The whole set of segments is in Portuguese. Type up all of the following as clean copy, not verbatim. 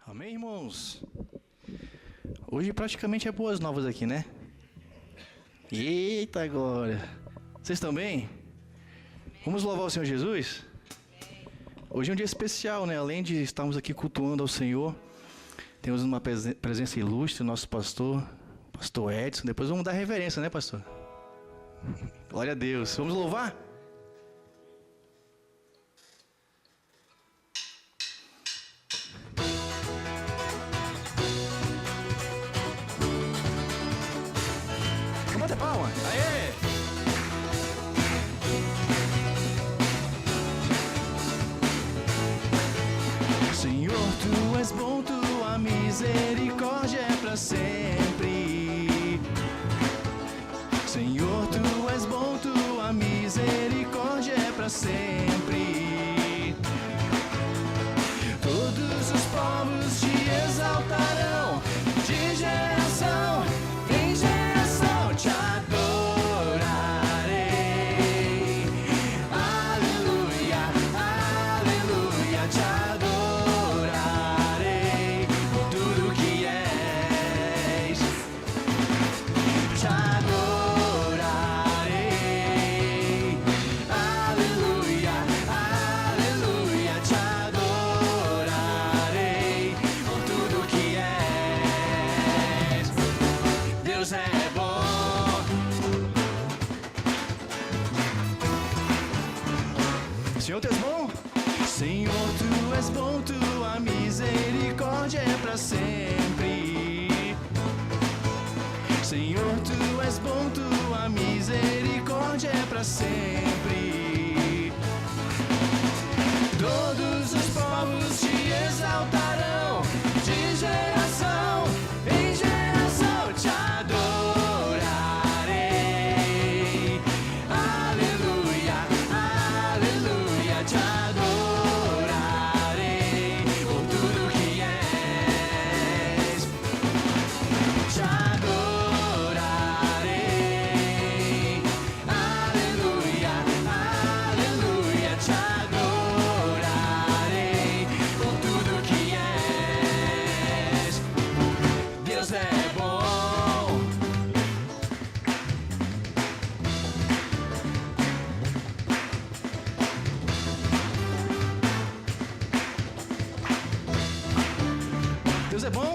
Amém, irmãos? Hoje praticamente é boas novas aqui, né? Eita glória! Vocês estão bem? Vamos louvar o Senhor Jesus? Hoje é um dia especial, né? Além de estarmos aqui cultuando ao Senhor, temos uma presença ilustre, nosso pastor Edson. Depois vamos dar reverência, né, pastor? Glória a Deus. Vamos louvar? Vamos bater palma. Aê! Senhor, Tu és bom, Tua misericórdia é para sempre. Senhor, Tu és bom, Tua misericórdia é para sempre. Todos os povos te exaltarão, de geração em geração te adorarei. Aleluia, aleluia, te adorarei por tudo que és. Te adorarei. Aleluia, aleluia, te adorarei por tudo que és. Deus é bom. Senhor, Tu és bom? Senhor, Tu és bom, Tua misericórdia é para sempre. Senhor, Tu és bom, Tua misericórdia é para sempre. Todos os povos te exaltarão, de geração em geração te adorarei. Aleluia, aleluia, te adorarei por tudo que és. Te adorarei. Aleluia, aleluia, te adorarei por tudo que és. Deus é bom. Deus é bom.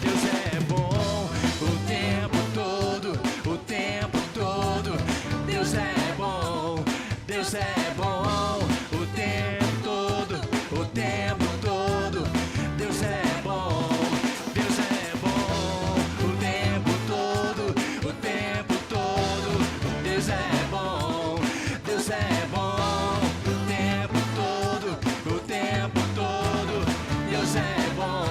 Deus é bom o tempo todo, o tempo todo. Deus é bom. Deus é bom o tempo todo, o tempo todo. Deus é bom. Deus é bom o tempo todo, o tempo todo. Deus é bom. Deus é bom o tempo todo, o tempo todo. Deus é bom.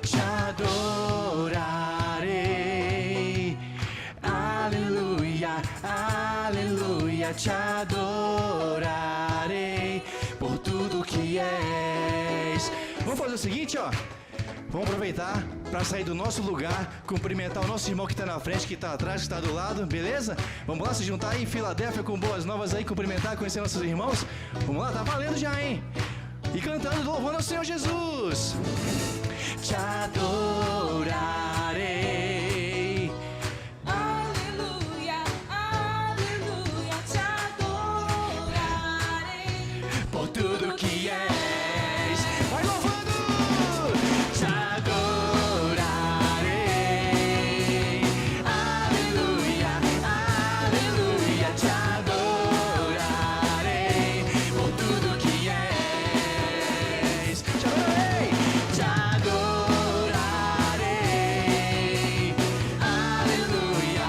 Te adorarei. Aleluia, aleluia, te adorarei por tudo que és. Vamos fazer o seguinte, ó. Vamos aproveitar para sair do nosso lugar, cumprimentar o nosso irmão que está na frente, que está atrás, que está do lado, beleza? Vamos lá se juntar aí em Filadélfia com boas novas aí, cumprimentar, conhecer nossos irmãos. Vamos lá, tá valendo já, hein? E cantando, louvando ao Senhor Jesus. Te adorarei. Aleluia, aleluia, te adorarei. Por tudo que és. Vai louvando! Te adorarei. Aleluia, aleluia, te adorarei. Por tudo que és. Te adorarei. Te adorarei. Aleluia,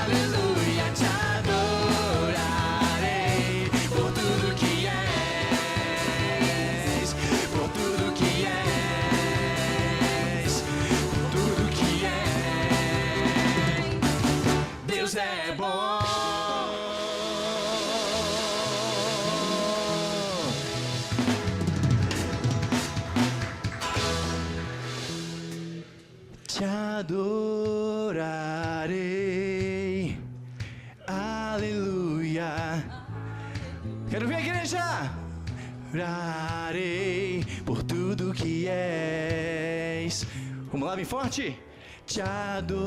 aleluia, te adorarei. Por tudo que és. Por tudo que és. Por tudo que és. Deus é bom. Adorarei, aleluia. Quero ver a igreja. Orarei por tudo que és. Vamos lá, bem forte. Te adorarei.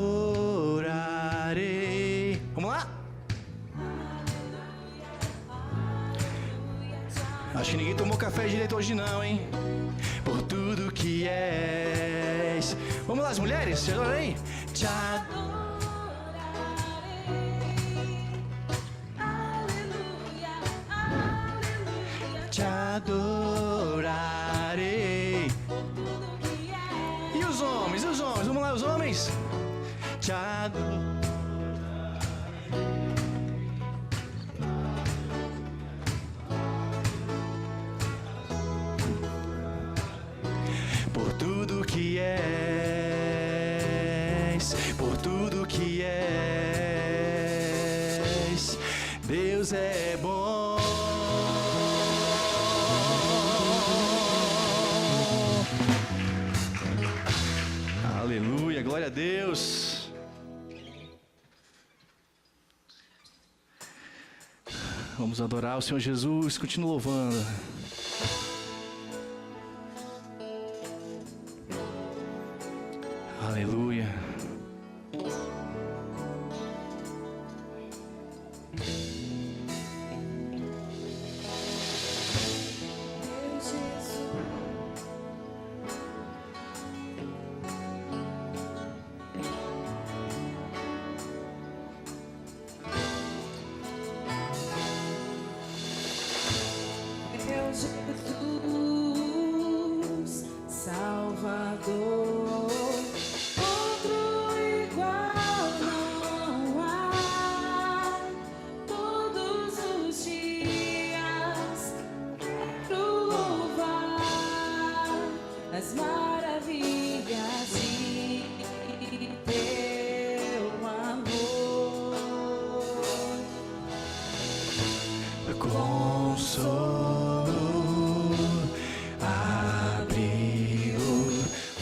Vamos lá. Acho que ninguém tomou café direito hoje não, hein? Por tudo que és. Vamos lá, as mulheres, te adorarei. Te adorarei. Te adorarei. E os homens, vamos lá, os homens. Te adorarei. Por tudo que és, por tudo que és, Deus é bom. Aleluia, glória a Deus. Vamos adorar o Senhor Jesus, continua louvando. Aleluia. Jesus, Salvador, outro igual não há. Todos os dias quero louvar as maravilhas de teu amor. Consolo, abrigo,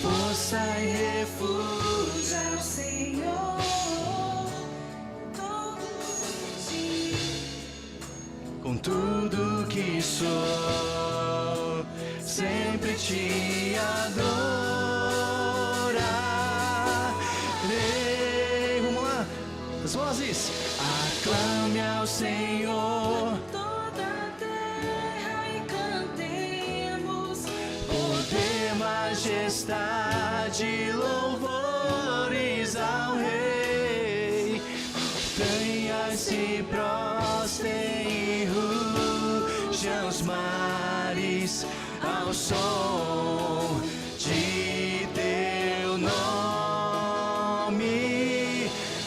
força e refúgio É o Senhor, todos dias. com tudo que sou, sempre te adorarei. Vamos lá, as vozes. Aclame ao Senhor, Toda a terra e cantemos poder, majestade, louvores ao Rei. Montanhas se prostem e rujam os mares ao som de teu nome.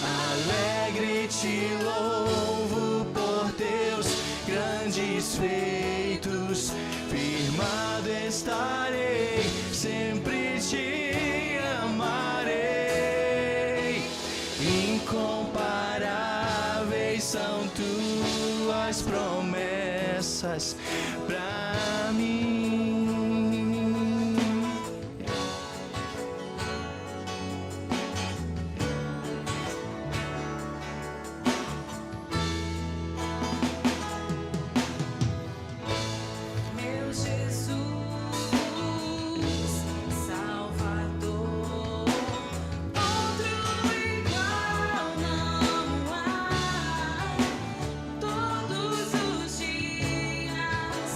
Alegre te louvo por teus grandes feitos. Firmado estarei, sempre te amarei. Incomparáveis são tuas promessas pra mim. meu Jesus, Salvador, outro igual não há. Todos os dias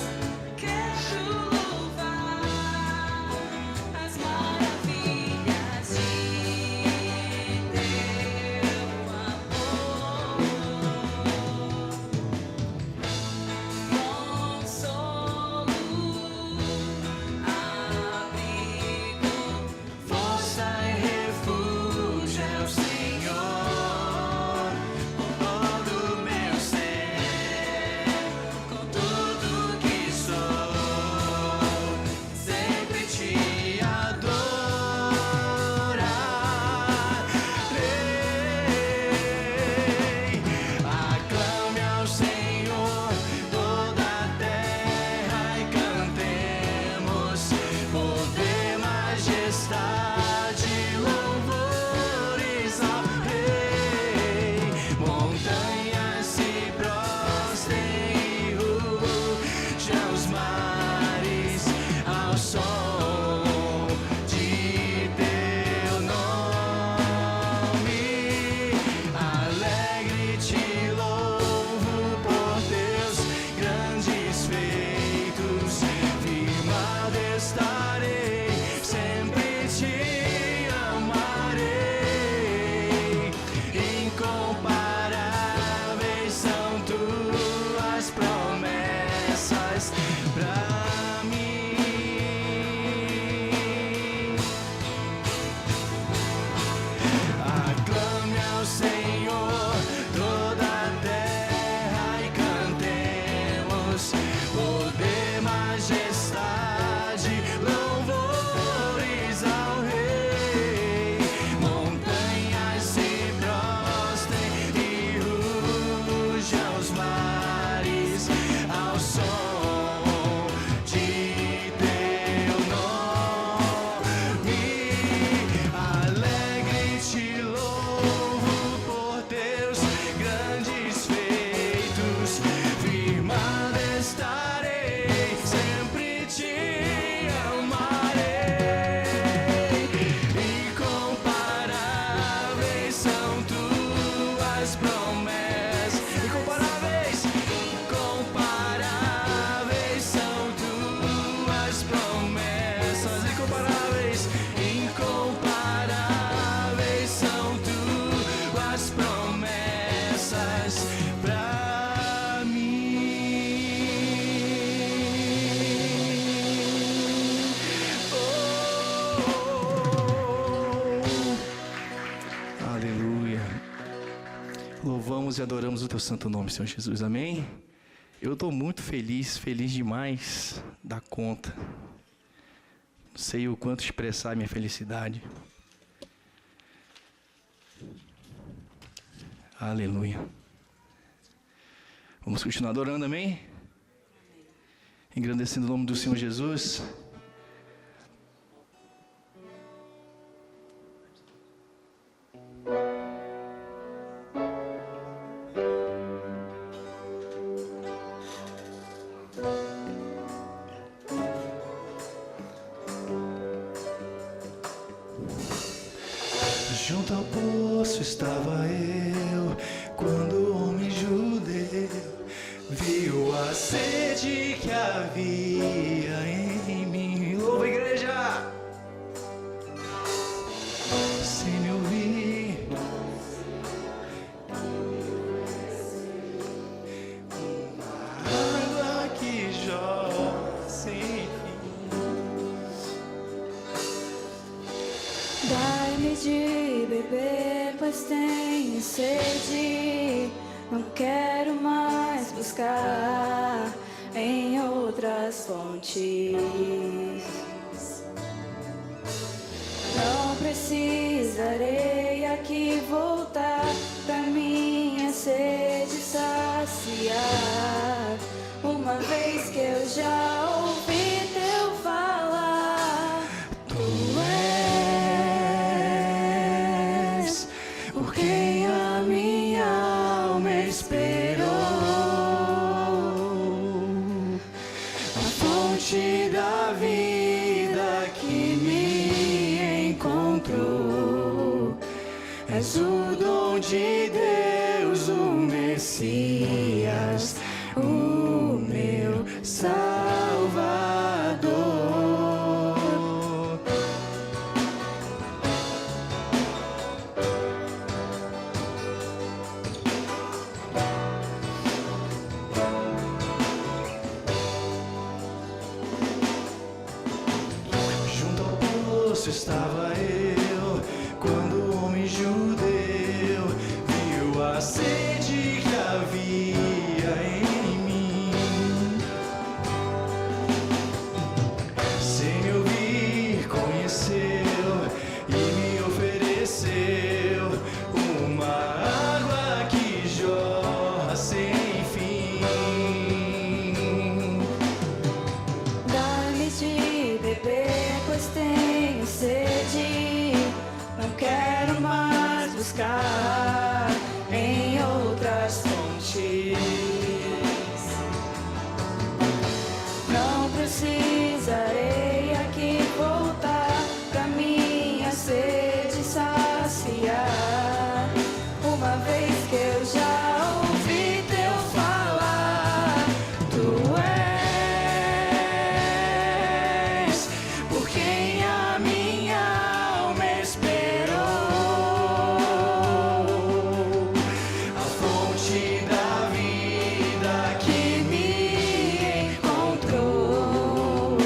Louvamos e adoramos o teu santo nome, Senhor Jesus. Amém? Eu estou muito feliz, feliz demais da conta. Não sei o quanto expressar minha felicidade. Aleluia. Vamos continuar adorando, amém? Engrandecendo o nome do Senhor Jesus. Junto ao poço estava eu, quando o homem judeu viu a sede que havia em mim. Louva a igreja! Sem me ouvir, uma água que jorra sem fim. Dai-me de beber, pois tenho sede. Não quero mais buscar em outras fontes. Não precisarei aqui voltar pra minha sede saciar. Uma vez que eu já ouvi teu falar, Tu és por quem a minha alma esperou, a fonte da vida que me encontrou. És o dom de Deus, o Messias, o meu Salvador. Junto ao poço estava eu, quando o homem judeu viu a sede que havia em mim. Sem me ouvir, conheceu e me ofereceu uma água que jorra sem fim. dai-me de beber, pois tenho sede. Não quero mais buscar em outras fontes. Não precisarei aqui voltar pra minha sede saciar. Uma vez que eu já ouvi teu falar, tu és por quem a minha alma esperou, a fonte da vida que me encontrou.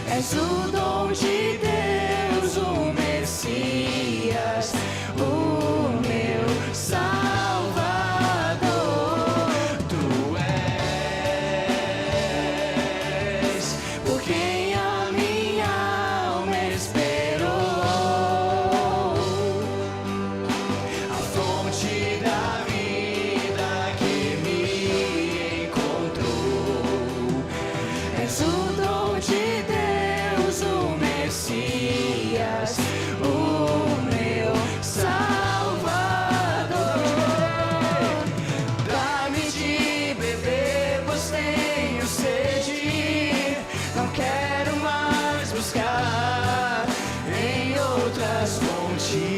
És o dom de Deus, o Messias, o meu Salvador. Tu és por quem a minha alma esperou, a fonte da vida que me encontrou. És o dom de Deus, o Messias, o meu Salvador. Dá-me de beber, pois tenho sede. Não quero mais buscar em outras fontes.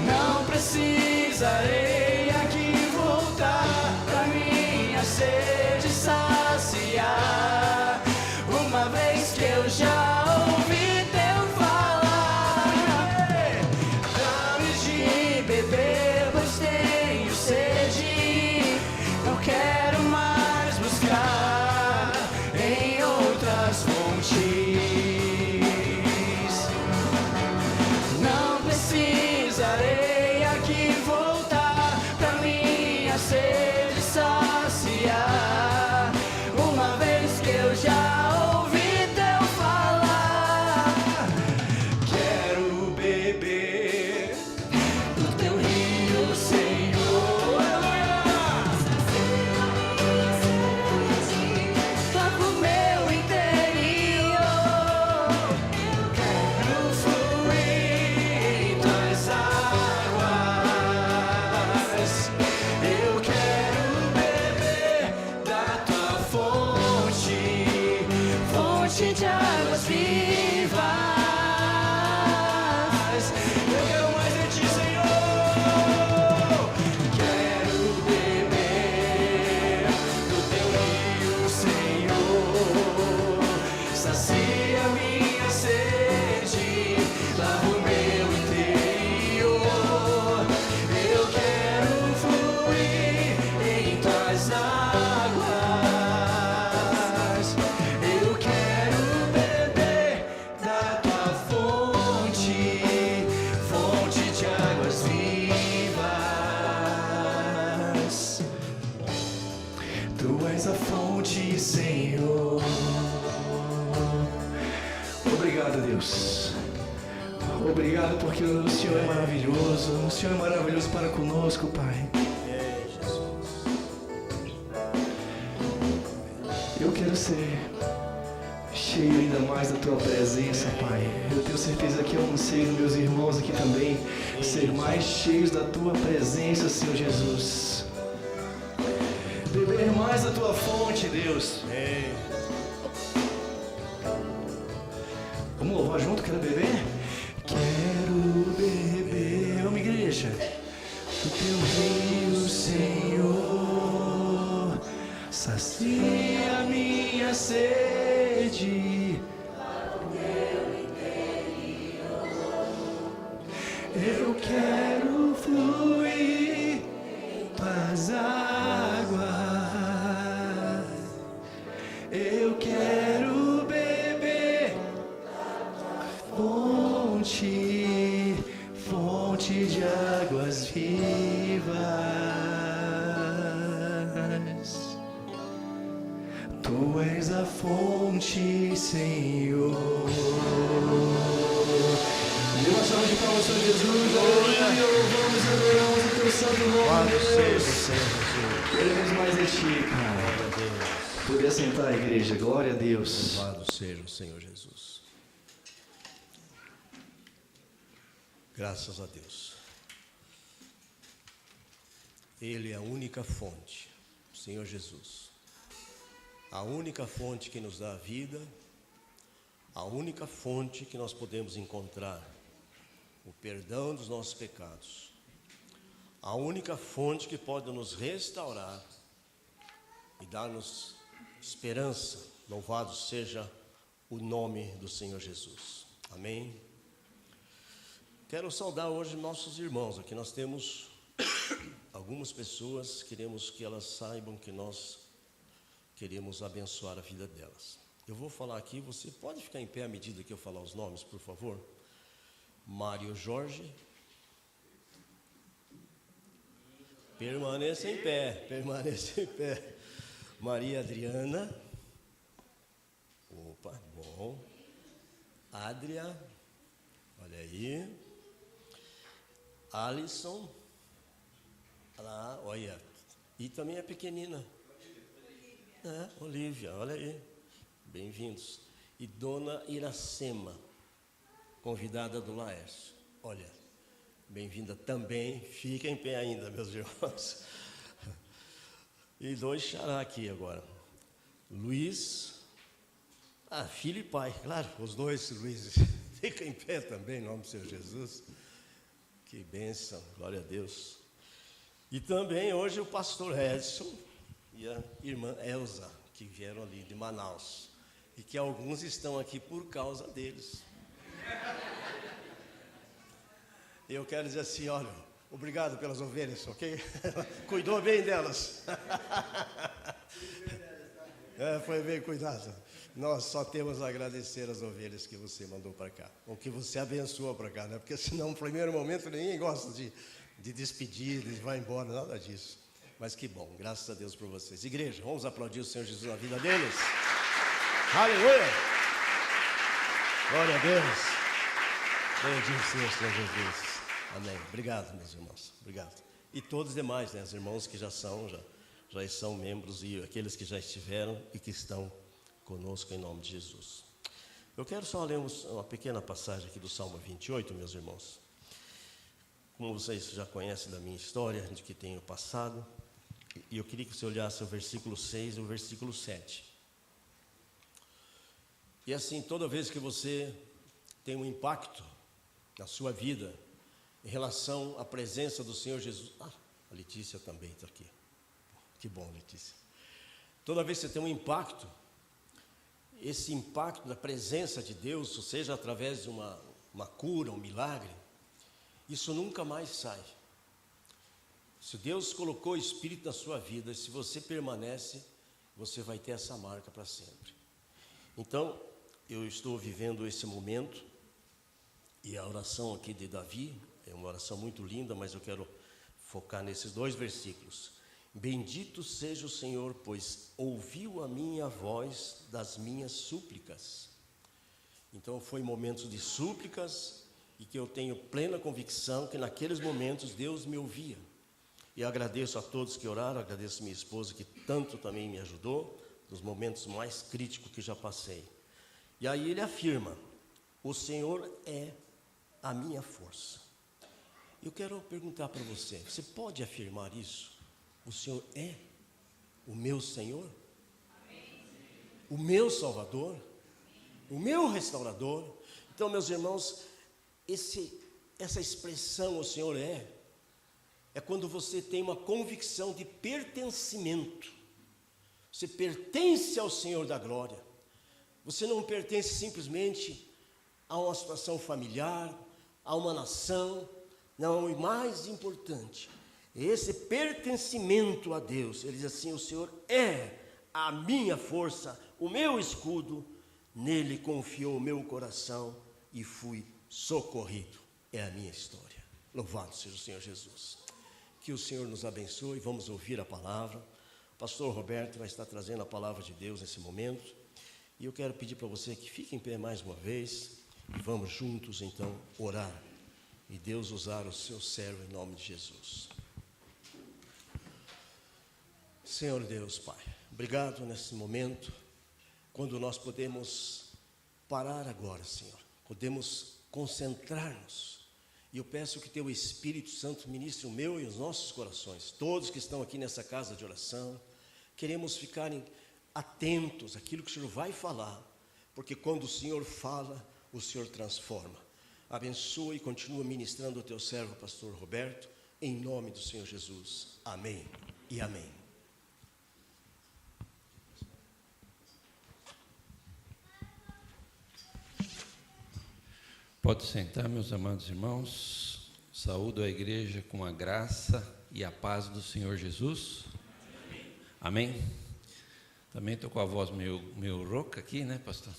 Não precisarei aqui voltar pra minha sede saciar. Uma vez que eu já ouvi teu falar, dá-me de beber, pois tenho sede. Não quero mais buscar em outras fontes. Não preciso precisarei aqui voltar pra minha sede saciar. Uma vez que eu já ouvi teu falar, quero beber do teu rio, Senhor. Lava o meu interior. Quero fluir em tuas águas. Eu quero beber da tua fonte, fonte de águas vivas. Eu quero mais de ti, Senhor. Quero beber do teu rio, Senhor. Sacia minha sede, lava o meu interior. Eu quero fluir em tuas águas. Eu quero beber da tua fonte, fonte de águas vivas. Tu és a fonte, Senhor. Obrigado, Deus. Obrigado porque o Senhor é maravilhoso. O Senhor é maravilhoso para conosco, Pai. Eu quero ser cheio ainda mais da tua presença, Pai. Eu tenho certeza que é um anseio dos meus irmãos aqui também, ser mais cheios da tua presença, Senhor Jesus. Beber mais da tua fonte, Deus. Vamos louvar junto? Quero beber? Quero beber. Vamos, igreja. Do teu rio, Senhor. Sacia minha sede. Eu quero fluir tuas águas. Eu quero beber fonte, fonte de águas vivas. Tu és a fonte, Senhor. Dê uma salva de palmas, Senhor Jesus. Aleluia. Louvamos e adoramos o teu santo nome, Deus. Queremos mais de ti, Pai. Poder sentar, igreja. Glória a Deus. Louvado seja o Senhor Jesus. Graças a Deus. Ele é a única fonte, o Senhor Jesus. A única fonte que nos dá a vida, a única fonte que nós podemos encontrar o perdão dos nossos pecados, a única fonte que pode nos restaurar e dar-nos esperança. Louvado seja o nome do Senhor Jesus. Amém. Quero saudar hoje nossos irmãos. Aqui nós temos algumas pessoas, queremos que elas saibam que nós queremos abençoar a vida delas. Eu vou falar aqui, você pode ficar em pé à medida que eu falar os nomes, por favor? Mário Jorge. Permaneça em pé, permaneça em pé. Maria Adriana. Opa, bom. Adria. Olha aí. Alisson. Lá, olha. E também é pequenina. Olívia, olha aí. Bem-vindos. E Dona Iracema, convidada do Laércio. Olha, bem-vinda também. Fica em pé ainda, meus irmãos. E dois xará aqui agora. Luiz. Filho e pai, claro, os dois Luizes. Fica em pé também, em nome do Senhor Jesus. Que bênção, glória a Deus. E também hoje o pastor Edson e a irmã Elza, que vieram ali de Manaus. E que alguns estão aqui por causa deles. Eu quero dizer assim, olha, obrigado pelas ovelhas, ok? Cuidou bem delas. Foi bem cuidado. Nós só temos a agradecer as ovelhas que você mandou para cá, ou que você abençoou para cá, né? Porque senão, no primeiro momento, ninguém gosta de despedir, de vai embora, nada disso. Mas que bom, graças a Deus por vocês. Igreja, vamos aplaudir o Senhor Jesus na vida deles. Aleluia! Glória a Deus. Bendito seja o Senhor Jesus. Amém. Obrigado, meus irmãos. Obrigado. E todos os demais, né? Os irmãos que já são membros e aqueles que já estiveram e que estão conosco em nome de Jesus. Eu quero só ler uma pequena passagem aqui do Salmo 28, meus irmãos. Como vocês já conhecem da minha história, de que tenho passado, e eu queria que você olhasse o versículo 6 e o versículo 7. E assim, toda vez que você tem um impacto na sua vida em relação à presença do Senhor Jesus... a Letícia também está aqui. Que bom, Letícia. Toda vez que você tem um impacto, esse impacto da presença de Deus, ou seja, através de uma cura, um milagre, isso nunca mais sai. Se Deus colocou o Espírito na sua vida, se você permanece, você vai ter essa marca para sempre. Então, eu estou vivendo esse momento, e a oração aqui de Davi, é uma oração muito linda, mas eu quero focar nesses 2 versículos. Bendito seja o Senhor, pois ouviu a minha voz das minhas súplicas. Então foi momentos de súplicas e que eu tenho plena convicção que naqueles momentos Deus me ouvia. E agradeço a todos que oraram, agradeço a minha esposa que tanto também me ajudou nos momentos mais críticos que já passei. E aí ele afirma, o Senhor é a minha força. Eu quero perguntar para você, você pode afirmar isso? O Senhor é o meu Senhor? O meu Salvador? O meu restaurador? Então, meus irmãos, essa expressão, o Senhor é quando você tem uma convicção de pertencimento. Você pertence ao Senhor da glória. Você não pertence simplesmente a uma situação familiar, a uma nação. Não, e mais importante, esse pertencimento a Deus. Ele diz assim, o Senhor é a minha força, o meu escudo, nele confiou o meu coração e fui socorrido. É a minha história. Louvado seja o Senhor Jesus. Que o Senhor nos abençoe. Vamos ouvir a palavra. O pastor Roberto vai estar trazendo a palavra de Deus nesse momento. E eu quero pedir para você que fique em pé mais uma vez. E vamos juntos então orar. E Deus usar o seu servo em nome de Jesus. Senhor Deus, Pai, obrigado nesse momento, quando nós podemos parar agora, Senhor. Podemos concentrar-nos. E eu peço que Teu Espírito Santo ministre o meu e os nossos corações. Todos que estão aqui nessa casa de oração, queremos ficar atentos àquilo que o Senhor vai falar. Porque quando o Senhor fala, o Senhor transforma. Abençoa e continua ministrando o Teu servo, pastor Roberto, em nome do Senhor Jesus. Amém e amém. Pode sentar, meus amados irmãos. Saúdo a igreja com a graça e a paz do Senhor Jesus. Amém? Também estou com a voz meio rouca aqui, né, pastor?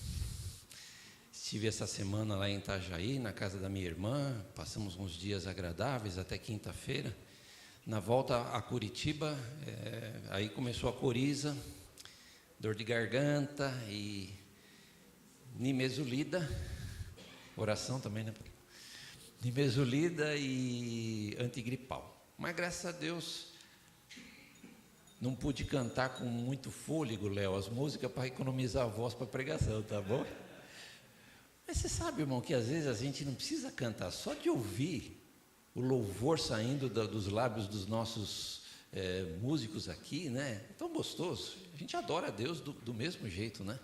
Estive essa semana lá em Itajaí, na casa da minha irmã. Passamos uns dias agradáveis até quinta-feira. Na volta a Curitiba, aí começou a coriza, dor de garganta e nimesulida. Oração também, né? Nimesulida e antigripal. Mas graças a Deus, não pude cantar com muito fôlego, Léo, as músicas para economizar a voz para pregação, tá bom? Mas você sabe, irmão, que às vezes a gente não precisa cantar, só de ouvir o louvor saindo dos lábios dos nossos músicos aqui, né? É tão gostoso. A gente adora a Deus do mesmo jeito, né?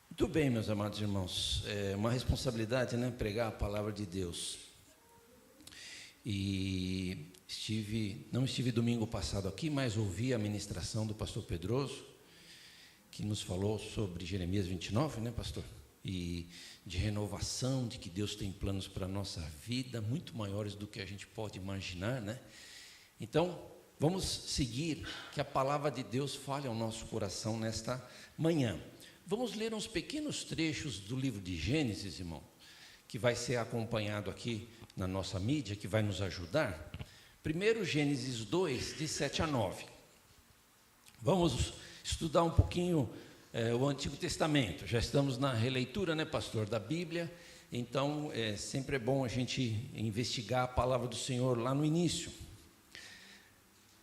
Muito bem, meus amados irmãos, é uma responsabilidade, né, pregar a palavra de Deus. E não estive domingo passado aqui, mas ouvi a ministração do pastor Pedroso, que nos falou sobre Jeremias 29, né, pastor? E de renovação, de que Deus tem planos para a nossa vida, muito maiores do que a gente pode imaginar, né? Então, Vamos seguir, que a palavra de Deus fale ao nosso coração nesta manhã. Vamos ler uns pequenos trechos do livro de Gênesis, irmão, que vai ser acompanhado aqui na nossa mídia, que vai nos ajudar. Primeiro, Gênesis 2, de 7 a 9. Vamos estudar um pouquinho o Antigo Testamento. Já estamos na releitura, né, pastor, da Bíblia. Então, sempre é bom a gente investigar a palavra do Senhor lá no início.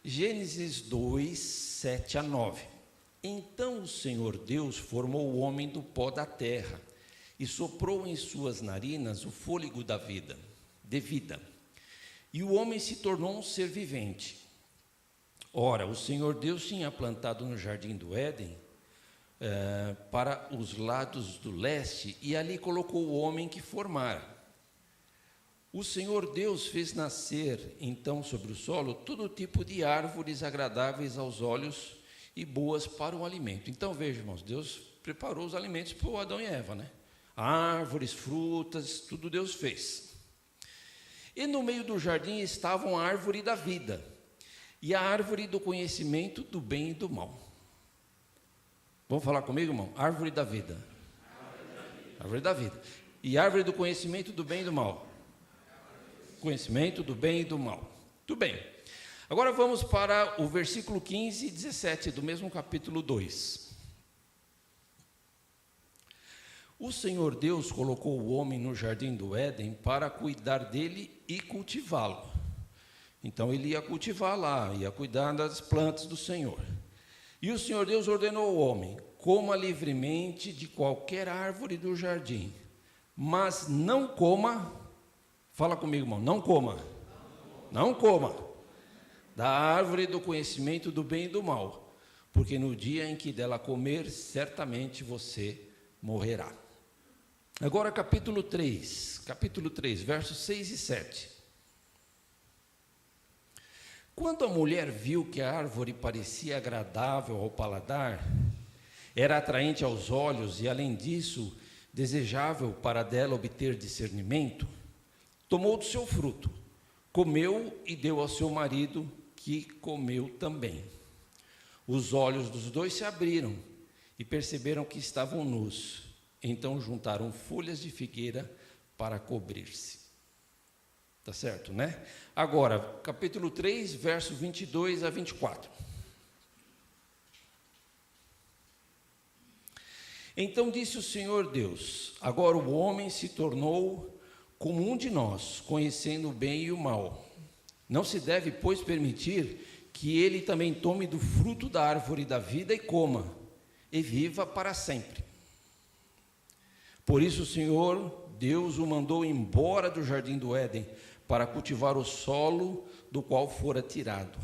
Gênesis 2, 7 a 9. Então o Senhor Deus formou o homem do pó da terra e soprou em suas narinas o fôlego de vida. E o homem se tornou um ser vivente. Ora, o Senhor Deus tinha plantado no jardim do Éden, para os lados do leste, e ali colocou o homem que formara. O Senhor Deus fez nascer, então, sobre o solo, todo tipo de árvores agradáveis aos olhos e boas para o alimento. Então, veja, irmãos, Deus preparou os alimentos para o Adão e Eva, né? Árvores, frutas, tudo Deus fez. E no meio do jardim estavam a árvore da vida e a árvore do conhecimento do bem e do mal. Vamos falar comigo, irmão? Árvore da vida. Árvore da vida. E árvore do conhecimento do bem e do mal. Conhecimento do bem e do mal. Tudo bem. Agora vamos para o versículo 15 e 17 do mesmo capítulo 2. O Senhor Deus colocou o homem no jardim do Éden para cuidar dele e cultivá-lo. Então ele ia cultivar lá, ia cuidar das plantas do Senhor. E o Senhor Deus ordenou ao homem: coma livremente de qualquer árvore do jardim, mas não coma, fala comigo, irmão, não coma da árvore do conhecimento do bem e do mal, porque no dia em que dela comer, certamente você morrerá. Agora capítulo 3, versos 6 e 7. Quando a mulher viu que a árvore parecia agradável ao paladar, era atraente aos olhos e, além disso, desejável para dela obter discernimento, tomou do seu fruto, comeu e deu ao seu marido, que comeu também. Os olhos dos dois se abriram e perceberam que estavam nus. Então juntaram folhas de figueira para cobrir-se. Tá certo, né? Agora, capítulo 3, verso 22 a 24. Então disse o Senhor Deus: agora o homem se tornou como um de nós, conhecendo o bem e o mal. Não se deve, pois, permitir que ele também tome do fruto da árvore da vida e coma, e viva para sempre. Por isso o Senhor Deus o mandou embora do jardim do Éden, para cultivar o solo do qual fora tirado.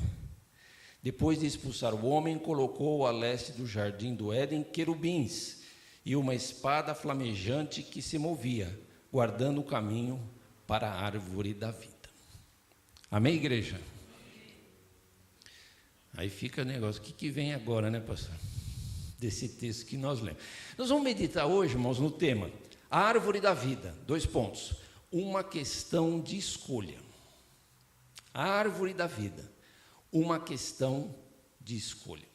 Depois de expulsar o homem, colocou a leste do jardim do Éden querubins e uma espada flamejante que se movia, guardando o caminho para a árvore da vida. Amém, igreja? Aí fica o negócio, o que vem agora, né, pastor? Desse texto que nós lemos. Nós vamos meditar hoje, irmãos, no tema, a árvore da vida, 2 pontos. Uma questão de escolha. A árvore da vida, uma questão de escolha.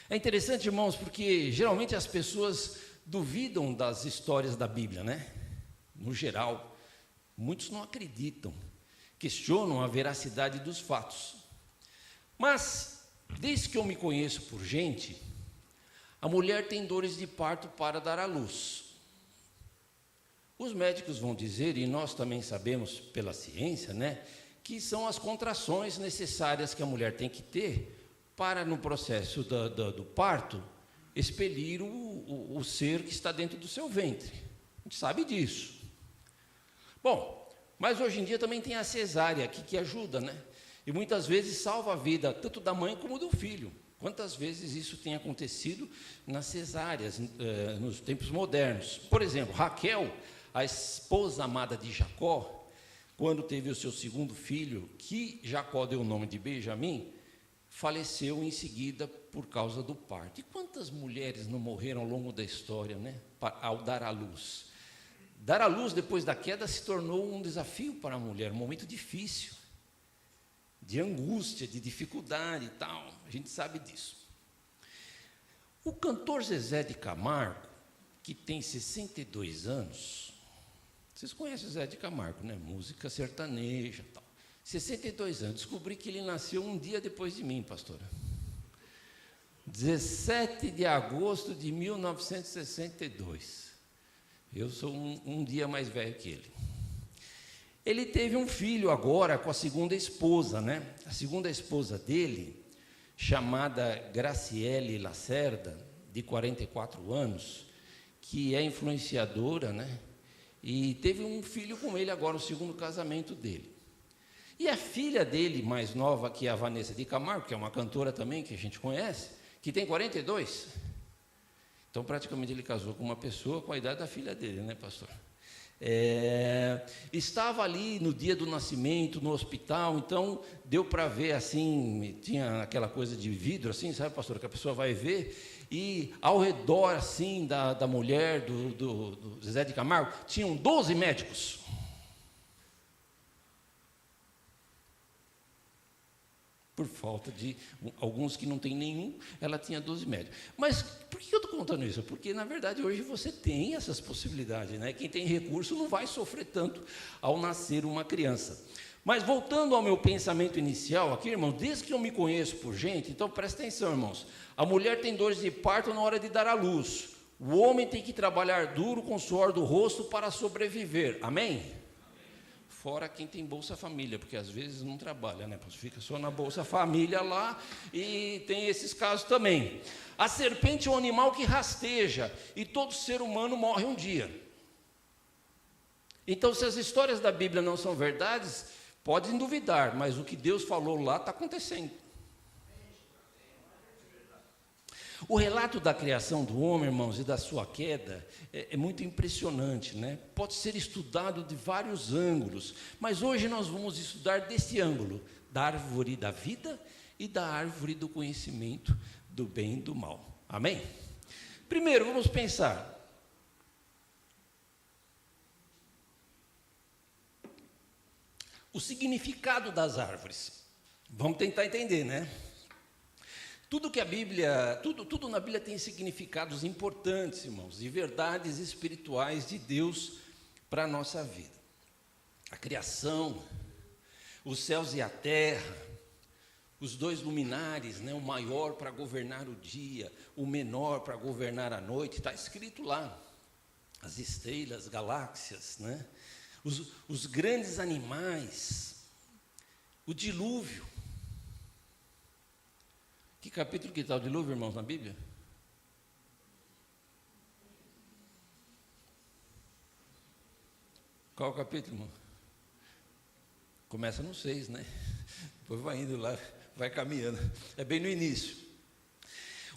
É interessante, irmãos, porque geralmente as pessoas duvidam das histórias da Bíblia, né? No geral, muitos não acreditam, questionam a veracidade dos fatos. Mas, desde que eu me conheço por gente, a mulher tem dores de parto para dar à luz. Os médicos vão dizer, e nós também sabemos pela ciência, né, que são as contrações necessárias que a mulher tem que ter para, no processo do parto, expelir o ser que está dentro do seu ventre. A gente sabe disso. Bom, mas hoje em dia também tem a cesárea aqui que ajuda, né? E muitas vezes salva a vida, tanto da mãe como do filho. Quantas vezes isso tem acontecido nas cesáreas, nos tempos modernos? Por exemplo, Raquel, a esposa amada de Jacó, quando teve o seu segundo filho, que Jacó deu o nome de Benjamim, faleceu em seguida por causa do parto. E quantas mulheres não morreram ao longo da história, né, ao dar à luz? Dar à luz depois da queda se tornou um desafio para a mulher, um momento difícil de angústia, de dificuldade e tal. A gente sabe disso. O cantor Zezé de Camargo, que tem 62 anos, vocês conhecem o Zezé de Camargo, né? Música sertaneja e tal. 62 anos, descobri que ele nasceu um dia depois de mim, pastora. 17 de agosto de 1962. Eu sou um dia mais velho que ele. Ele teve um filho agora com a segunda esposa, né? A segunda esposa dele, chamada Graciele Lacerda, de 44 anos, que é influenciadora, né? E teve um filho com ele agora, o segundo casamento dele. E a filha dele, mais nova, que é a Vanessa de Camargo, que é uma cantora também, que a gente conhece, que tem 42. Então, praticamente, ele casou com uma pessoa com a idade da filha dele, né, pastor? Estava ali no dia do nascimento, no hospital, então deu para ver assim, tinha aquela coisa de vidro, assim, sabe, pastor, que a pessoa vai ver, e ao redor, assim, da mulher, do Zezé de Camargo, tinham 12 médicos. Por falta de alguns que não tem nenhum, ela tinha 12 médicos. Mas por que eu estou contando isso? Porque, na verdade, hoje você tem essas possibilidades, né? Quem tem recurso não vai sofrer tanto ao nascer uma criança. Mas, voltando ao meu pensamento inicial aqui, irmãos, desde que eu me conheço por gente, então presta atenção, irmãos. A mulher tem dores de parto na hora de dar à luz. O homem tem que trabalhar duro com o suor do rosto para sobreviver. Amém? Fora quem tem Bolsa Família, porque às vezes não trabalha, né? Fica só na Bolsa Família lá, e tem esses casos também. A serpente é um animal que rasteja, e todo ser humano morre um dia. Então, se as histórias da Bíblia não são verdades, podem duvidar, mas o que Deus falou lá está acontecendo. O relato da criação do homem, irmãos, e da sua queda é muito impressionante, né? Pode ser estudado de vários ângulos, mas hoje nós vamos estudar desse ângulo, da árvore da vida e da árvore do conhecimento do bem e do mal. Amém? Primeiro, vamos pensar. O significado das árvores. Vamos tentar entender, né? Tudo na Bíblia tem significados importantes, irmãos, e verdades espirituais de Deus para a nossa vida. A criação, os céus e a terra, os dois luminares, né, o maior para governar o dia, o menor para governar a noite, está escrito lá. As estrelas, galáxias, né? Os grandes animais, o dilúvio. Que capítulo que está o dilúvio, irmãos, na Bíblia? Qual o capítulo, irmão? Começa no 6, né? Depois vai indo lá, vai caminhando. É bem no início.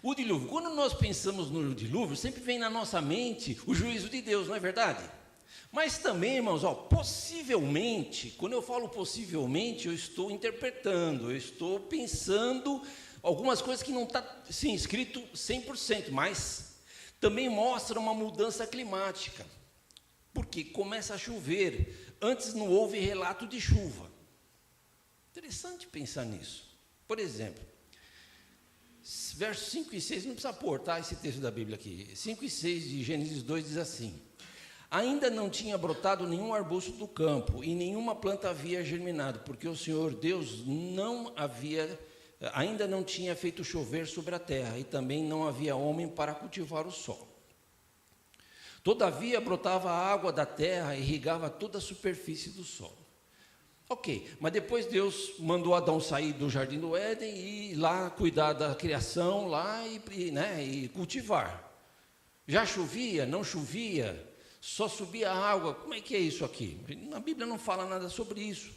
O dilúvio. Quando nós pensamos no dilúvio, sempre vem na nossa mente o juízo de Deus, não é verdade? Mas também, irmãos, possivelmente, quando eu falo possivelmente, eu estou interpretando, eu estou pensando algumas coisas que não está, sim, escrito 100%, mas também mostra uma mudança climática, porque começa a chover, antes não houve relato de chuva. Interessante pensar nisso. Por exemplo, versos 5 e 6, não precisa pôr, tá, esse texto da Bíblia aqui, 5 e 6 de Gênesis 2 diz assim: ainda não tinha brotado nenhum arbusto do campo, e nenhuma planta havia germinado, porque o Senhor Deus ainda não tinha feito chover sobre a terra, e também não havia homem para cultivar o solo. Todavia brotava a água da terra e irrigava toda a superfície do solo. Ok, mas depois Deus mandou Adão sair do jardim do Éden e ir lá cuidar da criação lá e cultivar. Já chovia? Não chovia? Só subia a água? Como é que é isso aqui? Na Bíblia não fala nada sobre isso.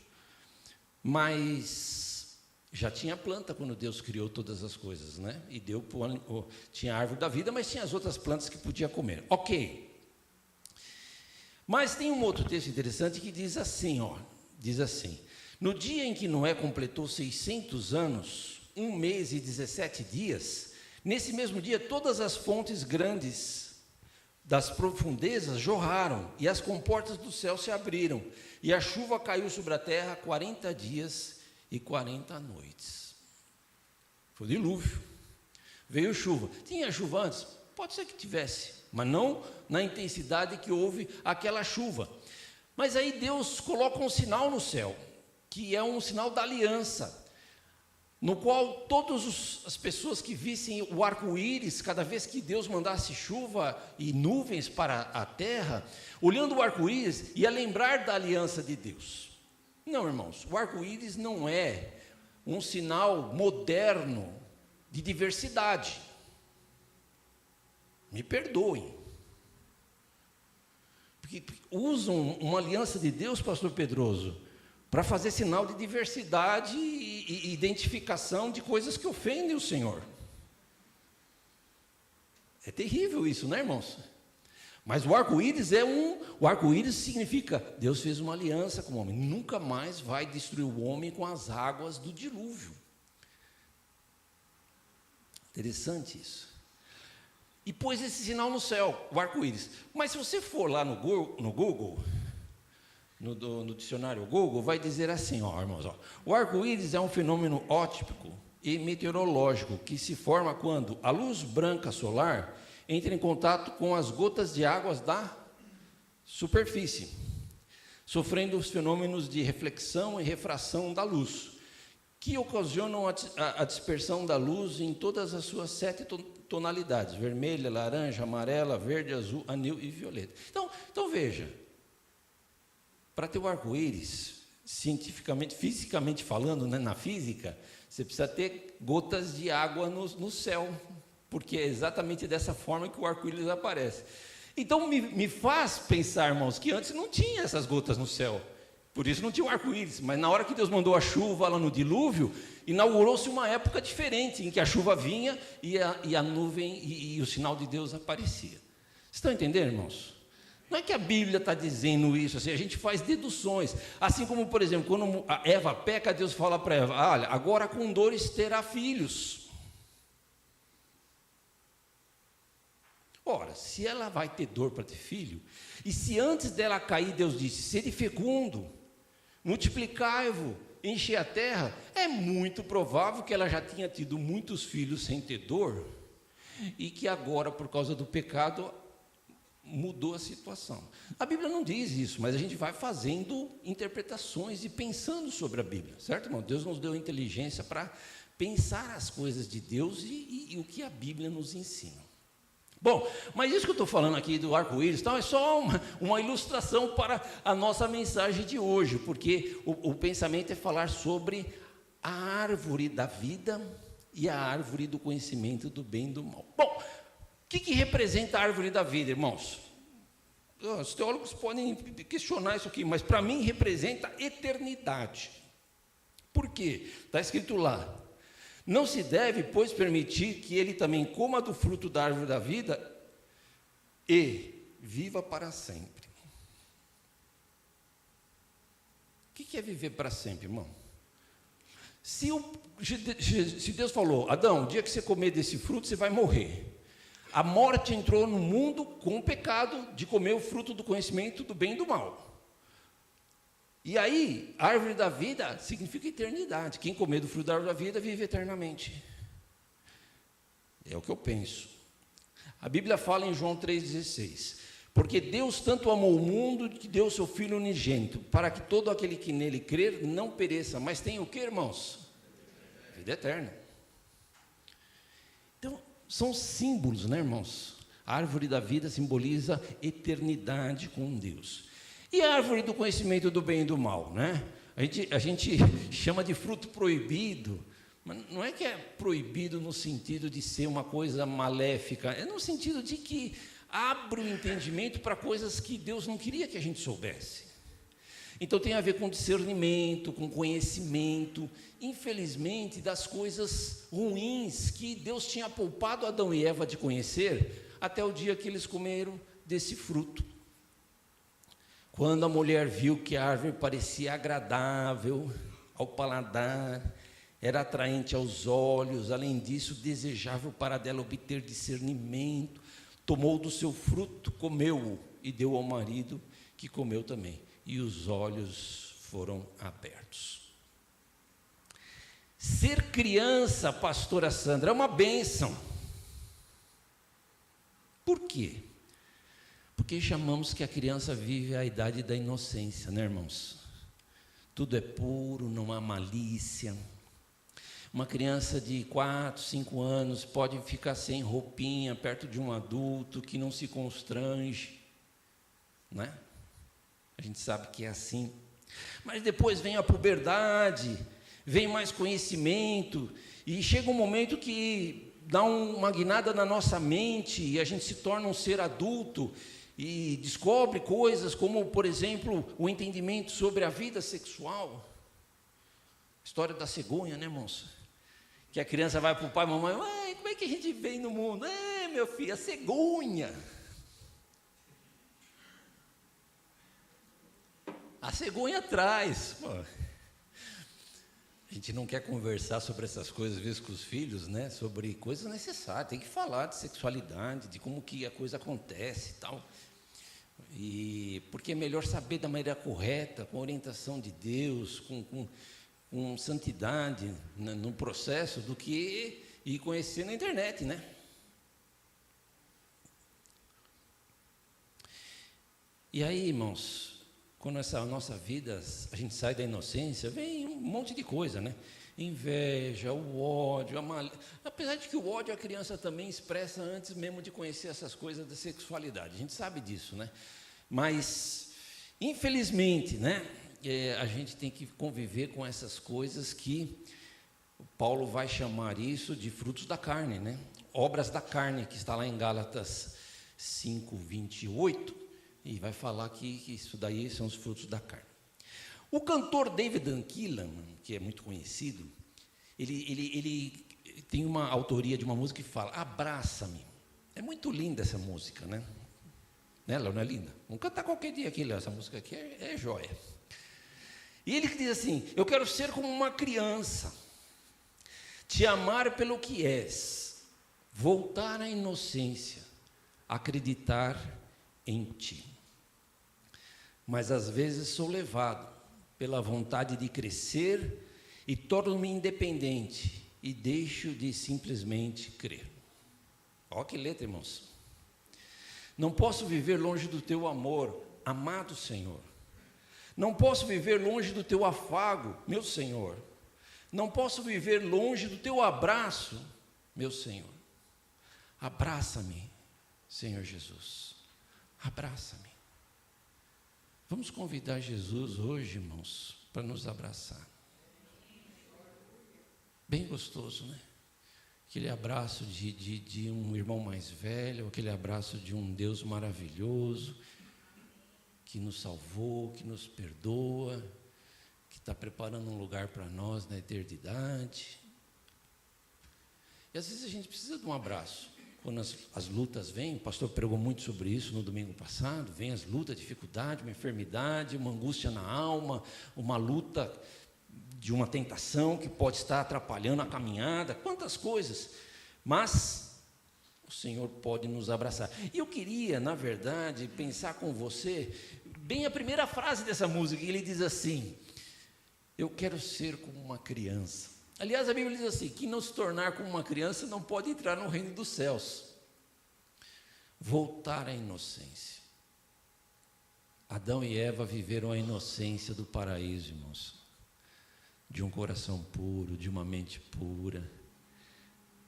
Mas já tinha planta quando Deus criou todas as coisas, né? E tinha a árvore da vida, mas tinha as outras plantas que podia comer. Ok. Mas tem um outro texto interessante que diz assim, diz assim: no dia em que Noé completou 600 anos, 1 mês e 17 dias, nesse mesmo dia todas as fontes grandes das profundezas jorraram, e as comportas do céu se abriram, e a chuva caiu sobre a terra 40 dias e 40 noites. Foi o dilúvio. Veio chuva. Tinha chuva antes? Pode ser que tivesse, mas não na intensidade que houve aquela chuva. Mas aí Deus coloca um sinal no céu, que é um sinal da aliança, no qual todas as pessoas que vissem o arco-íris, cada vez que Deus mandasse chuva e nuvens para a terra, olhando o arco-íris, ia lembrar da aliança de Deus. Não, irmãos, o arco-íris não é um sinal moderno de diversidade. Me perdoem. Porque usam uma aliança de Deus, pastor Pedroso, para fazer sinal de diversidade e identificação de coisas que ofendem o Senhor. É terrível isso, né, irmãos? Mas o arco-íris o arco-íris significa, Deus fez uma aliança com o homem, nunca mais vai destruir o homem com as águas do dilúvio. Interessante isso. E pôs esse sinal no céu, o arco-íris. Mas se você for lá no Google, no dicionário Google, vai dizer assim, irmãos, o arco-íris é um fenômeno óptico e meteorológico que se forma quando a luz branca solar entra em contato com as gotas de água da superfície, sofrendo os fenômenos de reflexão e refração da luz, que ocasionam a dispersão da luz em todas as suas 7 tonalidades, vermelha, laranja, amarela, verde, azul, anil e violeta. Então veja, para ter o arco-íris, cientificamente, fisicamente falando, né, na física, você precisa ter gotas de água no céu, porque é exatamente dessa forma que o arco-íris aparece. Então me faz pensar, irmãos, que antes não tinha essas gotas no céu, por isso não tinha o arco-íris, mas na hora que Deus mandou a chuva lá no dilúvio, inaugurou-se uma época diferente, em que a chuva vinha e a nuvem e o sinal de Deus aparecia. Vocês estão entendendo, irmãos? Não é que a Bíblia está dizendo isso, assim, a gente faz deduções, assim como, por exemplo, quando a Eva peca, Deus fala para Eva, olha, agora com dores terá filhos. Ora, se ela vai ter dor para ter filho, e se antes dela cair, Deus disse, sede fecundo, multiplicai-vos, encher a terra, é muito provável que ela já tinha tido muitos filhos sem ter dor, e que agora, por causa do pecado, mudou a situação. A Bíblia não diz isso, mas a gente vai fazendo interpretações e pensando sobre a Bíblia, certo, irmão? Deus nos deu inteligência para pensar as coisas de Deus e o que a Bíblia nos ensina. Bom, mas isso que eu estou falando aqui do arco-íris, é só uma ilustração para a nossa mensagem de hoje, porque o pensamento é falar sobre a árvore da vida e a árvore do conhecimento do bem e do mal. Bom, o que representa a árvore da vida, irmãos? Os teólogos podem questionar isso aqui, mas para mim representa eternidade. Por quê? Está escrito lá, não se deve, pois, permitir que ele também coma do fruto da árvore da vida e viva para sempre. O que é viver para sempre, irmão? Se Deus falou, Adão, o dia que você comer desse fruto, você vai morrer. A morte entrou no mundo com o pecado de comer o fruto do conhecimento do bem e do mal. E aí, a árvore da vida significa eternidade. Quem comer do fruto da árvore da vida vive eternamente. É o que eu penso. A Bíblia fala em João 3,16. Porque Deus tanto amou o mundo que deu seu Filho unigênito, para que todo aquele que nele crer não pereça, mas tenha o que, irmãos? Vida eterna. Então, são símbolos, né, irmãos? A árvore da vida simboliza eternidade com Deus. E a árvore do conhecimento do bem e do mal, né? A gente chama de fruto proibido, mas não é que é proibido no sentido de ser uma coisa maléfica, é no sentido de que abre o entendimento para coisas que Deus não queria que a gente soubesse. Então tem a ver com discernimento, com conhecimento, infelizmente, das coisas ruins que Deus tinha poupado Adão e Eva de conhecer, até o dia que eles comeram desse fruto. Quando a mulher viu que a árvore parecia agradável ao paladar, era atraente aos olhos, além disso, desejável para dela obter discernimento, tomou do seu fruto, comeu-o e deu ao marido, que comeu também, e os olhos foram abertos. Ser criança, pastora Sandra, é uma bênção. Por quê? Porque chamamos que a criança vive a idade da inocência, né, irmãos? Tudo é puro, não há malícia. Uma criança de 4, 5 anos pode ficar sem roupinha perto de um adulto que não se constrange, né? A gente sabe que é assim. Mas depois vem a puberdade, vem mais conhecimento, e chega um momento que dá uma guinada na nossa mente, e a gente se torna um ser adulto, e descobre coisas como, por exemplo, o entendimento sobre a vida sexual. História da cegonha, né, moça? Que a criança vai para o pai e mamãe, mãe, como é que a gente vem no mundo? Meu filho, a cegonha. A cegonha atrás. Pô. A gente não quer conversar sobre essas coisas, às vezes, com os filhos, né? Sobre coisas necessárias. Tem que falar de sexualidade, de como que a coisa acontece e tal. Porque é melhor saber da maneira correta, com a orientação de Deus, com santidade no processo, do que ir conhecer na internet, né? E aí, irmãos, quando essa nossa vida, a gente sai da inocência, vem um monte de coisa, né? Inveja, o ódio, apesar de que o ódio a criança também expressa antes mesmo de conhecer essas coisas da sexualidade, a gente sabe disso, né? Mas, infelizmente, né, a gente tem que conviver com essas coisas que Paulo vai chamar isso de frutos da carne, né? Obras da carne, que está lá em Gálatas 5:28, e vai falar que isso daí são os frutos da carne. O cantor David Anquillan, que é muito conhecido, ele tem uma autoria de uma música que fala, abraça-me. É muito linda essa música, né? Né, Léo, não é linda? Vamos cantar qualquer dia aqui, Léo, essa música aqui é joia. E ele diz assim, eu quero ser como uma criança, te amar pelo que és, voltar à inocência, acreditar em ti. Mas às vezes sou levado pela vontade de crescer e torno-me independente e deixo de simplesmente crer. Olha que letra, irmãos. Não posso viver longe do teu amor, amado Senhor. Não posso viver longe do teu afago, meu Senhor. Não posso viver longe do teu abraço, meu Senhor. Abraça-me, Senhor Jesus. Abraça-me. Vamos convidar Jesus hoje, irmãos, para nos abraçar. Bem gostoso, né? Aquele abraço de um irmão mais velho, aquele abraço de um Deus maravilhoso, que nos salvou, que nos perdoa, que está preparando um lugar para nós na eternidade. E às vezes a gente precisa de um abraço. Quando as lutas vêm, o pastor pregou muito sobre isso no domingo passado, vem as lutas, dificuldade, uma enfermidade, uma angústia na alma, uma luta de uma tentação que pode estar atrapalhando a caminhada, quantas coisas, mas o Senhor pode nos abraçar. E eu queria, na verdade, pensar com você, bem a primeira frase dessa música, ele diz assim, eu quero ser como uma criança. Aliás, a Bíblia diz assim, quem não se tornar como uma criança não pode entrar no reino dos céus. Voltar à inocência. Adão e Eva viveram a inocência do paraíso, irmãos. De um coração puro, de uma mente pura,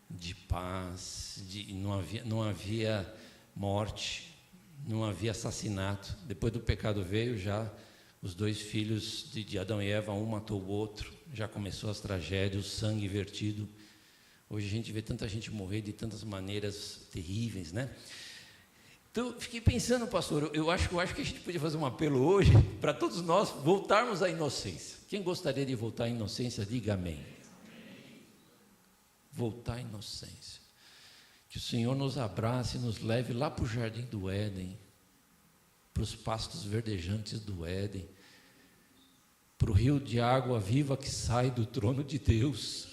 de paz, não havia morte, não havia assassinato. Depois do pecado veio já os dois filhos de Adão e Eva, um matou o outro, já começou as tragédias, o sangue vertido. Hoje a gente vê tanta gente morrer de tantas maneiras terríveis, né? Então, eu fiquei pensando, pastor, eu acho que a gente podia fazer um apelo hoje para todos nós voltarmos à inocência. Quem gostaria de voltar à inocência, diga amém. Voltar à inocência. Que o Senhor nos abrace e nos leve lá para o jardim do Éden, para os pastos verdejantes do Éden, para o rio de água viva que sai do trono de Deus.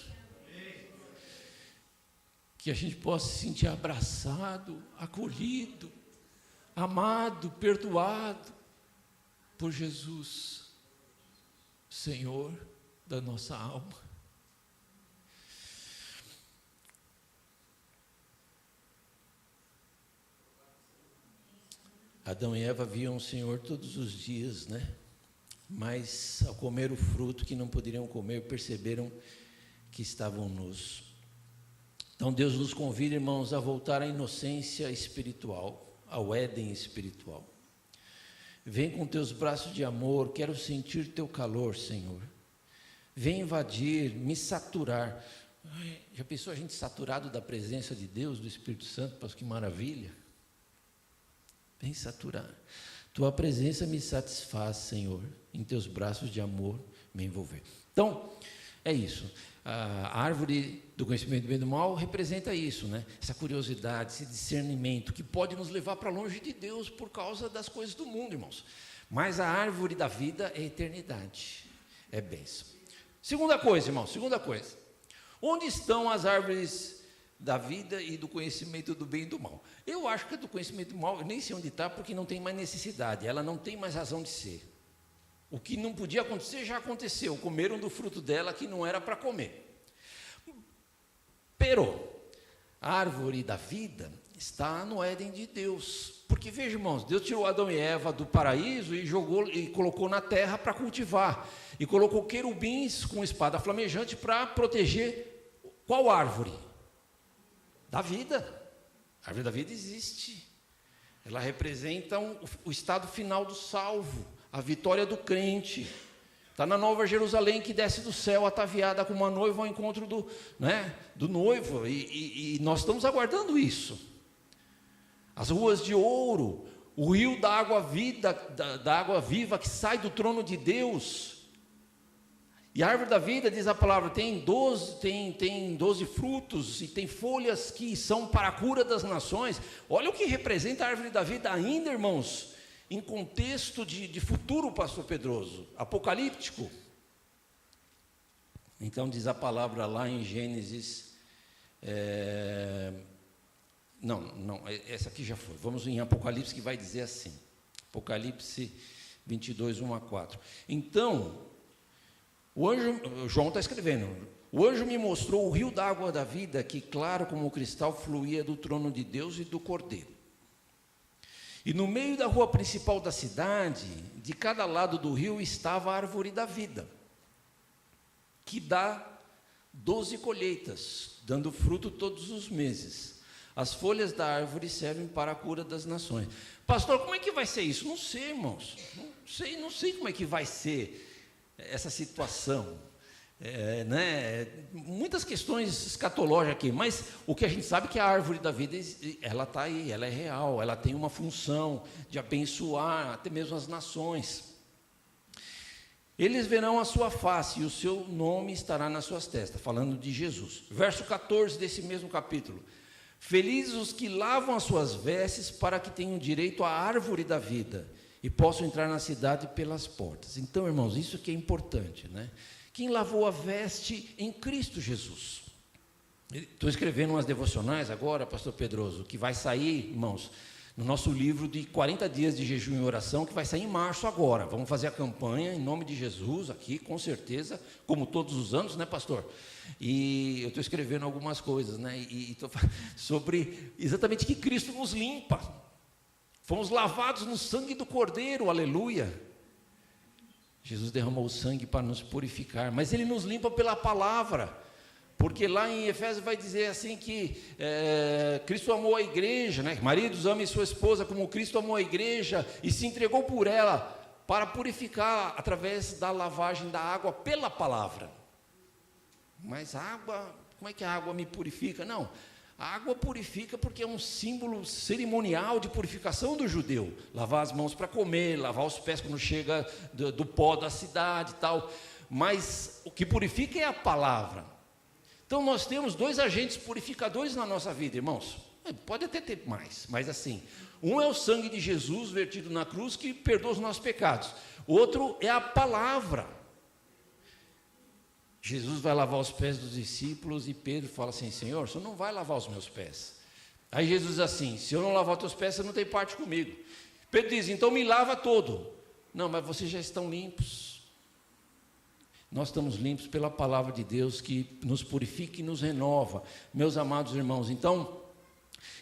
Que a gente possa se sentir abraçado, acolhido, amado, perdoado por Jesus, Senhor da nossa alma. Adão e Eva viam o Senhor todos os dias, né? Mas ao comer o fruto que não poderiam comer, perceberam que estavam nus. Então Deus nos convida, irmãos, a voltar à inocência espiritual, ao Éden espiritual. Vem com teus braços de amor, quero sentir teu calor, Senhor. Vem invadir, me saturar. Ai, já pensou a gente saturado da presença de Deus, do Espírito Santo? Pastor, que maravilha. Vem saturar. Tua presença me satisfaz, Senhor. Em teus braços de amor me envolver. Então, é isso. A árvore do conhecimento do bem e do mal representa isso, né? Essa curiosidade, esse discernimento que pode nos levar para longe de Deus por causa das coisas do mundo, irmãos. Mas a árvore da vida é eternidade, é bênção. Segunda coisa, irmãos, segunda coisa. Onde estão as árvores da vida e do conhecimento do bem e do mal? Eu acho que a do conhecimento do mal, eu nem sei onde está, porque não tem mais necessidade, ela não tem mais razão de ser. O que não podia acontecer, já aconteceu. Comeram do fruto dela que não era para comer. Pero, a árvore da vida está no Éden de Deus. Porque, veja, irmãos, Deus tirou Adão e Eva do paraíso e jogou e colocou na terra para cultivar. E colocou querubins com espada flamejante para proteger qual árvore? Da vida. A árvore da vida existe. Ela representa o estado final do salvo. A vitória do crente. Está na Nova Jerusalém que desce do céu ataviada como uma noiva ao encontro do noivo. E nós estamos aguardando isso. As ruas de ouro, o rio da água viva que sai do trono de Deus. E a árvore da vida, diz a palavra, tem 12 frutos e tem folhas que são para a cura das nações. Olha o que representa a árvore da vida ainda, irmãos, em contexto de futuro, pastor Pedroso, apocalíptico. Então diz a palavra lá em Gênesis, essa aqui já foi, vamos em Apocalipse, que vai dizer assim, Apocalipse 22, 1 a 4. Então, o anjo, João está escrevendo, o anjo me mostrou o rio d'água da vida, que claro como o cristal fluía do trono de Deus e do Cordeiro. E no meio da rua principal da cidade, de cada lado do rio, estava a árvore da vida, que dá 12 colheitas, dando fruto todos os meses. As folhas da árvore servem para a cura das nações. Pastor, como é que vai ser isso? Não sei, irmãos. Não sei como é que vai ser essa situação. Muitas questões escatológicas aqui, mas o que a gente sabe é que a árvore da vida, ela está aí, ela é real, ela tem uma função de abençoar até mesmo as nações. Eles verão a sua face e o seu nome estará nas suas testas, falando de Jesus. Verso 14 desse mesmo capítulo. Felizes os que lavam as suas vestes para que tenham direito à árvore da vida e possam entrar na cidade pelas portas. Então, irmãos, isso que é importante, né? Quem lavou a veste em Cristo Jesus. Estou escrevendo umas devocionais agora, pastor Pedroso, que vai sair, irmãos, no nosso livro de 40 dias de jejum e oração, que vai sair em março agora. Vamos fazer a campanha em nome de Jesus aqui, com certeza, como todos os anos, né, pastor? E eu estou escrevendo algumas coisas, né? E estou falando sobre exatamente que Cristo nos limpa. Fomos lavados no sangue do Cordeiro, aleluia. Jesus derramou o sangue para nos purificar, mas Ele nos limpa pela palavra, porque lá em Efésios vai dizer assim que Cristo amou a igreja, né? Maridos, amem sua esposa como Cristo amou a igreja e se entregou por ela para purificar através da lavagem da água pela palavra. Mas a água, como é que a água me purifica? Não, a água purifica porque é um símbolo cerimonial de purificação do judeu. Lavar as mãos para comer, lavar os pés quando chega do pó da cidade e tal. Mas o que purifica é a palavra. Então nós temos 2 agentes purificadores na nossa vida, irmãos. Pode até ter mais, mas assim, um é o sangue de Jesus vertido na cruz que perdoa os nossos pecados. O outro é a palavra. Jesus vai lavar os pés dos discípulos e Pedro fala assim, Senhor, o Senhor não vai lavar os meus pés. Aí Jesus diz assim, se eu não lavar os teus pés, você não tem parte comigo. Pedro diz, então me lava todo. Não, mas vocês já estão limpos. Nós estamos limpos pela palavra de Deus que nos purifica e nos renova. Meus amados irmãos, então,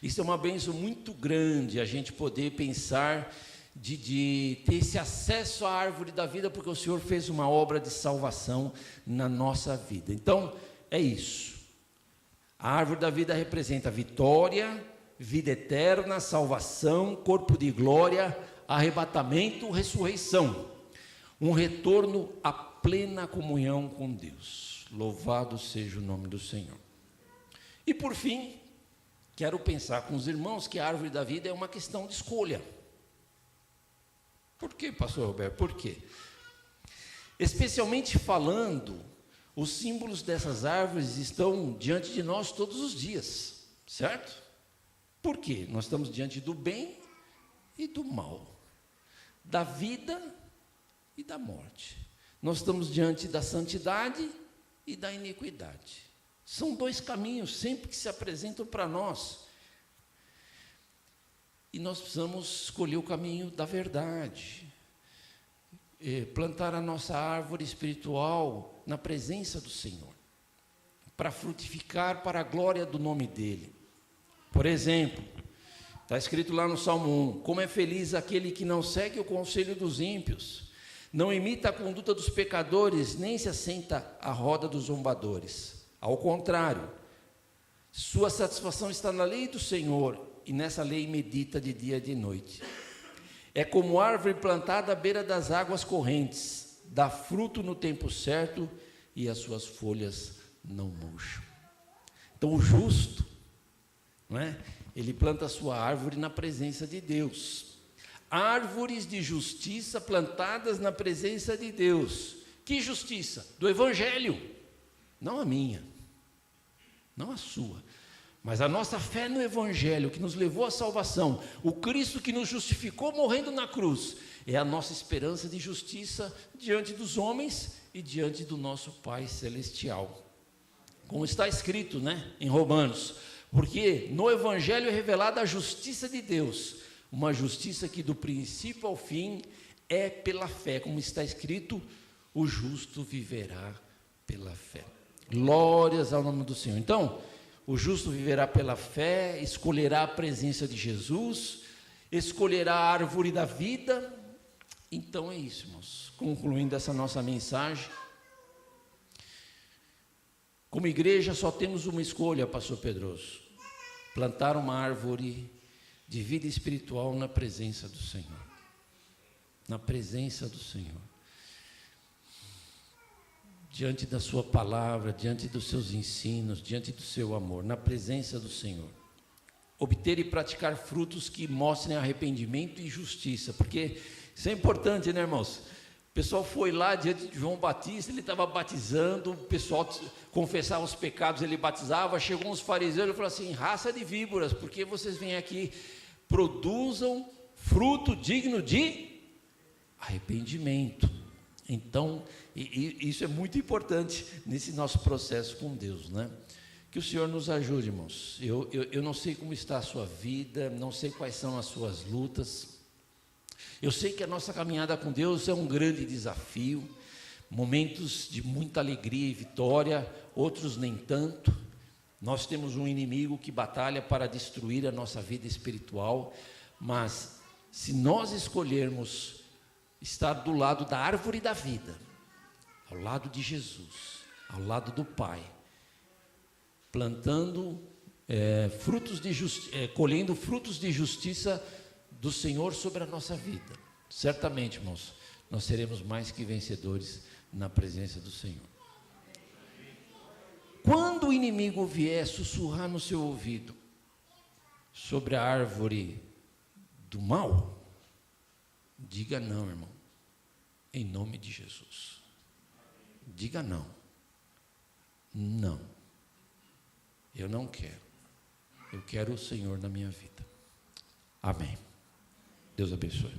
Isso é uma bênção muito grande, a gente poder pensar de ter esse acesso à árvore da vida, porque o Senhor fez uma obra de salvação na nossa vida. Então, é isso. A árvore da vida representa vitória, vida eterna, salvação, corpo de glória, arrebatamento, ressurreição. Um retorno à plena comunhão com Deus. Louvado seja o nome do Senhor. E por fim, quero pensar com os irmãos que a árvore da vida é uma questão de escolha. Por quê, pastor Roberto? Por quê? Especialmente falando, os símbolos dessas árvores estão diante de nós todos os dias, certo? Por quê? Nós estamos diante do bem e do mal, da vida e da morte. Nós estamos diante da santidade e da iniquidade. São dois caminhos sempre que se apresentam para nós. E nós precisamos escolher o caminho da verdade. Plantar a nossa árvore espiritual na presença do Senhor, para frutificar para a glória do nome dEle. Por exemplo, está escrito lá no Salmo 1, como é feliz aquele que não segue o conselho dos ímpios, não imita a conduta dos pecadores, nem se assenta à roda dos zombadores. Ao contrário, sua satisfação está na lei do Senhor, e nessa lei medita de dia e de noite. É como árvore plantada à beira das águas correntes, dá fruto no tempo certo, e as suas folhas não murcham. Então o justo, não é? Ele planta a sua árvore na presença de Deus. Árvores de justiça plantadas na presença de Deus. Que justiça? Do Evangelho, não a minha, não a sua, mas a nossa fé no Evangelho, que nos levou à salvação, o Cristo que nos justificou morrendo na cruz, é a nossa esperança de justiça diante dos homens e diante do nosso Pai Celestial. Como está escrito, né, em Romanos, porque no Evangelho é revelada a justiça de Deus, uma justiça que do princípio ao fim é pela fé, como está escrito, o justo viverá pela fé. Glórias ao nome do Senhor. Então, o justo viverá pela fé, escolherá a presença de Jesus, escolherá a árvore da vida. Então é isso, irmãos. Concluindo essa nossa mensagem, como igreja só temos uma escolha, pastor Pedroso: plantar uma árvore de vida espiritual na presença do Senhor. Na presença do Senhor. Diante da sua palavra, diante dos seus ensinos, diante do seu amor, na presença do Senhor. Obter e praticar frutos que mostrem arrependimento e justiça, porque isso é importante, né, irmãos? O pessoal foi lá diante de João Batista, ele estava batizando, o pessoal confessava os pecados, ele batizava, chegou uns fariseus e falou assim: raça de víboras, por que vocês vêm aqui? Produzam fruto digno de arrependimento. Então, isso é muito importante nesse nosso processo com Deus, né? Que o Senhor nos ajude, irmãos. Eu não sei como está a sua vida, não sei quais são as suas lutas. Eu sei que a nossa caminhada com Deus é um grande desafio, momentos de muita alegria e vitória, outros nem tanto. Nós temos um inimigo que batalha para destruir a nossa vida espiritual, mas se nós escolhermos estar do lado da árvore da vida, ao lado de Jesus, ao lado do Pai, plantando colhendo frutos de justiça do Senhor sobre a nossa vida, certamente, irmãos, nós seremos mais que vencedores na presença do Senhor. Quando o inimigo vier sussurrar no seu ouvido sobre a árvore do mal, diga não, irmão, em nome de Jesus. Diga não. Não. Eu não quero. Eu quero o Senhor na minha vida. Amém. Deus abençoe.